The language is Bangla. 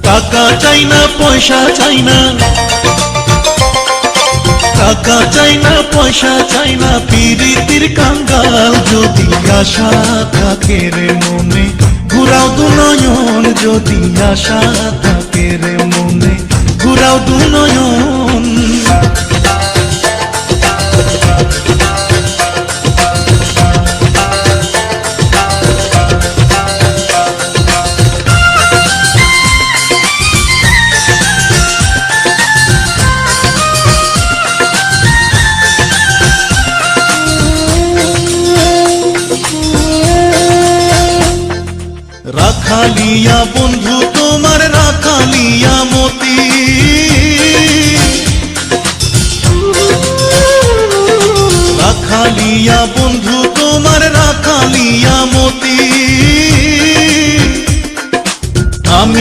টাকা চাই না পয়সা চাই না, টাকা চাই না পয়সা চাই না, পিরিতির কাঙ্গাল যদি আশা থাকে রে মনে, ঘুরাও দু নয়ন যদি আশা থাকে রে মনে, ঘুরাও দু নয়ন।